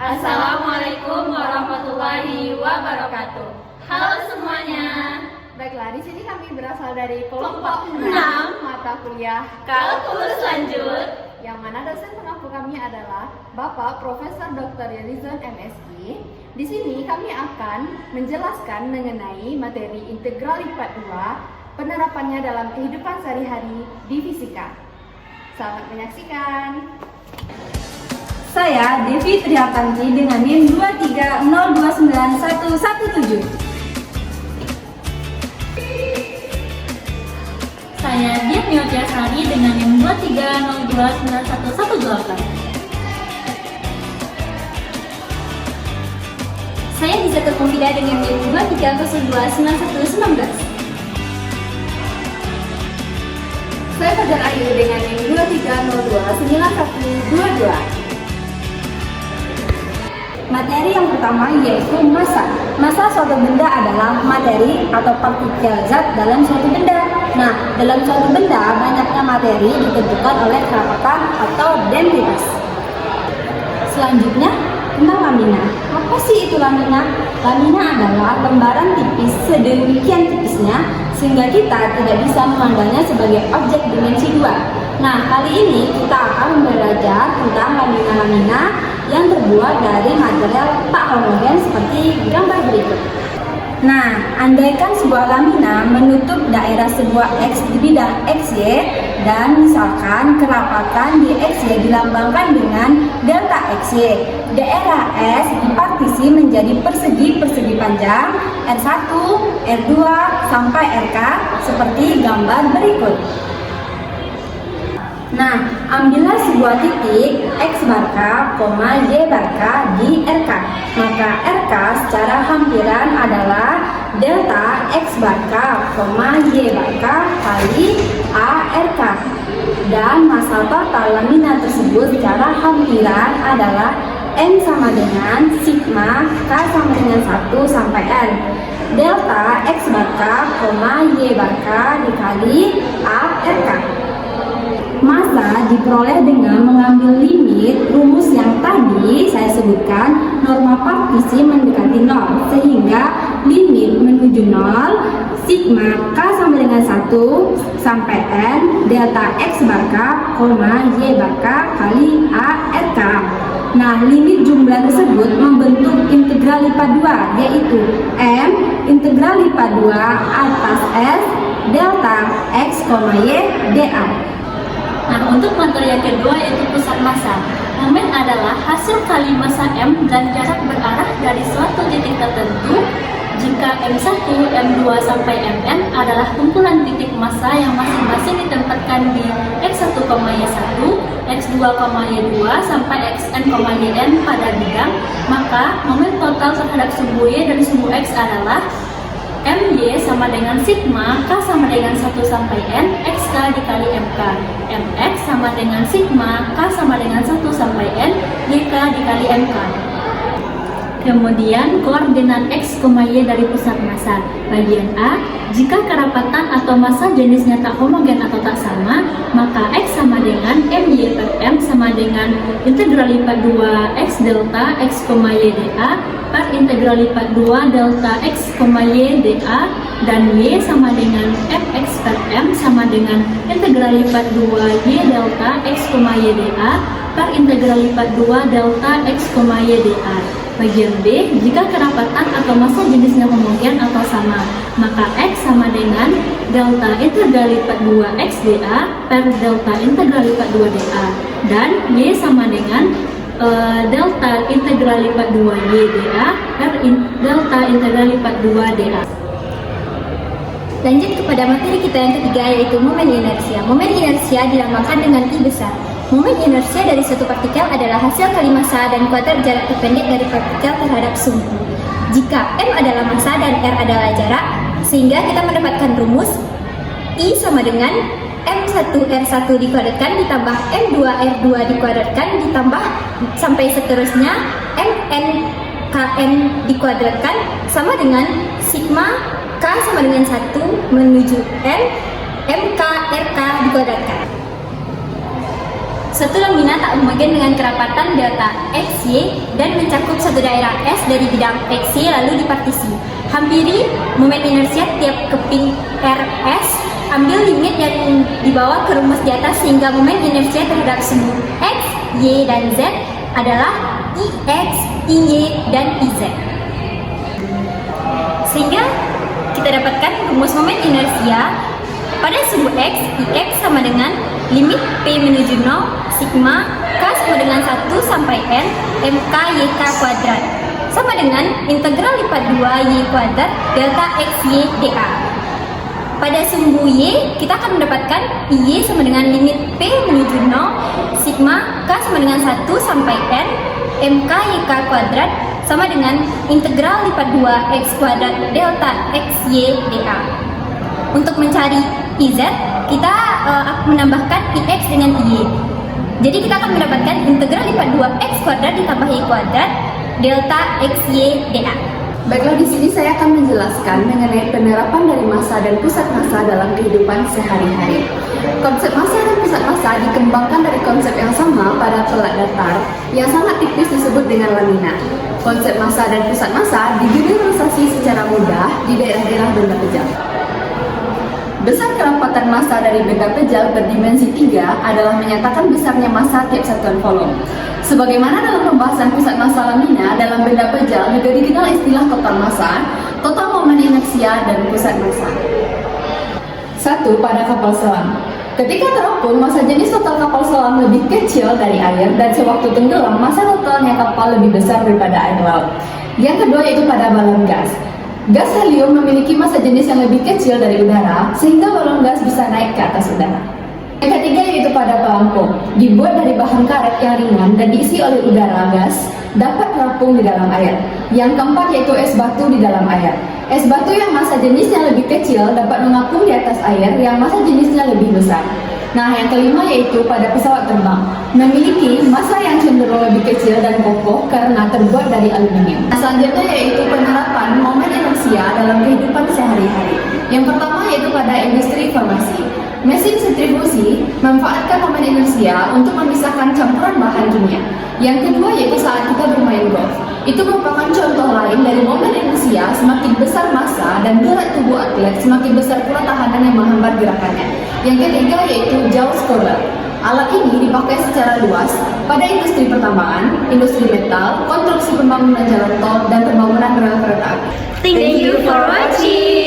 Assalamualaikum warahmatullahi wabarakatuh. Halo semuanya. Baiklah, di sini kami berasal dari Kelompok 6 mata kuliah Kalkulus lanjut. yang mana dosen pengampu kami adalah Bapak Profesor Dr. Yelizon MSI. Di sini kami akan menjelaskan mengenai materi integral lipat 2, penerapannya dalam kehidupan sehari-hari di fisika. Selamat menyaksikan. Saya Devi Triapanti dengan NIM 230291117. Saya Dian Miotiasari dengan NIM 230291118. Saya Lisa Terkonfida dengan NIM 230291119. Saya Fajar Ayu dengan NIM 23029122. Materi yang pertama yaitu massa. Massa suatu benda adalah materi atau partikel zat dalam suatu benda. Nah, dalam suatu benda banyaknya materi ditentukan oleh kerapatan atau densitas. Selanjutnya tentang lamina. Apa sih itu lamina? Lamina adalah lembaran tipis sedemikian tipisnya sehingga kita tidak bisa memandangnya sebagai objek dimensi 2. Nah, kali ini kita akan belajar tentang lamina-lamina yang terbuat dari material tak homogen seperti gambar berikut. Nah, andaikan sebuah lamina menutup daerah sebuah X di bidang XY dan misalkan kerapatan di XY dilambangkan dengan delta XY. Daerah S dipartisi menjadi persegi-persegi panjang R1, R2, sampai RK seperti gambar berikut. Nah, ambillah sebuah titik X bar K, Y bar K di RK. Maka RK secara hampiran adalah delta X bar K, Y bar K kali ARK. Dan massa total lamina tersebut secara hampiran adalah M sama dengan sigma K sama dengan 1 sampai N. Delta X bar K, Y bar K dikali ARK. Massa diperoleh dengan mengambil limit rumus yang tadi saya sebutkan, norma partisi mendekati 0, sehingga limit menuju 0, sigma K sama dengan 1 sampai N, delta X bar K, Y bar K kali ARK. Nah, limit jumlah tersebut membentuk integral lipat 2, yaitu M integral lipat 2 atas S delta X, Y, dA. Nah, untuk materi yang kedua yaitu pusat massa. Momen adalah hasil kali massa M dan jarak berarah dari suatu titik tertentu jika M1, M2 sampai Mn adalah kumpulan titik massa yang masing-masing ditempatkan di X1, Y1, X2, Y2 sampai Xn, Yn pada bidang, maka momen total terhadap sumbu Y dan sumbu X adalah My sama dengan sigma K sama dengan 1 sampai N XK dikali MK. Mx sama dengan sigma K sama dengan 1 sampai N YK dikali MK. Kemudian koordinat X, Y dari pusat massa. Bagian A, jika kerapatan atau massa jenisnya tak homogen atau tak sama, maka X sama dengan My per M sama dengan integral lipat 2 X delta X, Y dA per integral lipat 2 delta X, Y dA, dan Y sama dengan Fx per M sama dengan integral lipat 2 Y delta X, Y dA per integral lipat 2 delta X, Y dA. Bagian B, jika kerapatan atau massa jenisnya homogen atau sama, maka X sama dengan delta integral lipat 2 X dA per delta integral lipat 2 dA, dan Y sama dengan delta integral lipat 2 Y dA per delta integral lipat 2 dA. Lanjut kepada materi kita yang ketiga yaitu momen inersia. Momen inersia dilambangkan dengan I besar. Momen inersia dari suatu partikel adalah hasil kali massa dan kuadrat jarak terpendek dari partikel terhadap sumbu. Jika M adalah massa dan R adalah jarak, sehingga kita mendapatkan rumus I sama dengan M1 R1 dikuadratkan ditambah M2 R2 dikuadratkan ditambah sampai seterusnya Mn Kn dikuadratkan sama dengan sigma K sama dengan 1 menuju N MK RK dikuadratkan. Suatu lamina tak homogen dengan kerapatan delta X, Y, dan mencakup satu daerah S dari bidang X, Y lalu dipartisi. Hampiri momen inersia tiap keping RS, ambil limit yang dibawa ke rumus di atas sehingga momen inersia terhadap sumbu X, Y, dan Z adalah IX, IY, dan IZ. Sehingga kita dapatkan rumus momen inersia pada sumbu X, IX sama dengan limit P menuju 0, sigma K sama dengan 1 sampai N, MK YK kuadrat sama dengan integral lipat 2 Y kuadrat delta XY dA. Pada sumbu Y, kita akan mendapatkan Y sama dengan limit P menuju 0, sigma K sama dengan 1 sampai N, MK YK kuadrat sama dengan integral lipat 2 X kuadrat delta XY dA. Untuk mencari IZ, kita menambahkan IX dengan IY. Jadi kita akan mendapatkan integral lipat 2 X kuadrat ditambah Y kuadrat delta XY dA. Baiklah, di sini saya akan menjelaskan mengenai penerapan dari massa dan pusat massa dalam kehidupan sehari-hari. Konsep massa dan pusat massa dikembangkan dari konsep yang sama pada pelat datar yang sangat tipis disebut dengan lamina. Konsep massa dan pusat massa digeneralisasi secara mudah di daerah-daerah benda pejal. Besar kerapatan massa dari benda pejal berdimensi 3 adalah menyatakan besarnya massa tiap satuan volume. Sebagaimana dalam pembahasan pusat massa lamina dalam benda pejal juga dikenal istilah total massa, total momen inersia, dan pusat massa. 1. Pada kapal selam. Ketika terapung, massa jenis total kapal selam lebih kecil dari air dan sewaktu tenggelam, massa totalnya kapal lebih besar daripada air laut. Yang kedua yaitu pada balon gas. Gas helium memiliki massa jenis yang lebih kecil dari udara, sehingga balon gas bisa naik ke atas udara. Yang ketiga yaitu pada pelampung. Dibuat dari bahan karet yang ringan dan diisi oleh udara gas, dapat terapung di dalam air. Yang keempat yaitu es batu di dalam air. Es batu yang massa jenisnya lebih kecil dapat mengapung di atas air yang massa jenisnya lebih besar. Nah, yang kelima yaitu pada pesawat terbang, memiliki massa yang cenderung lebih kecil dan kokoh karena terbuat dari aluminium. Nah, selanjutnya yaitu penerapan momen inersia dalam kehidupan sehari-hari. Yang pertama yaitu pada industri farmasi. Mesin sentrifusi memanfaatkan momen inersia untuk memisahkan campuran bahan kimia. Yang kedua yaitu saat kita bermain golf. Itu merupakan contoh lain dari momen inersia. Semakin besar massa dan berat tubuh atlet, semakin besar pula tahanan yang menghambat gerakannya. Yang ketiga yaitu Gauss Collar. Alat ini dipakai secara luas pada industri pertambangan, industri metal, konstruksi pembangunan jalan tol, dan pembangunan rel kereta api. Thank you for watching.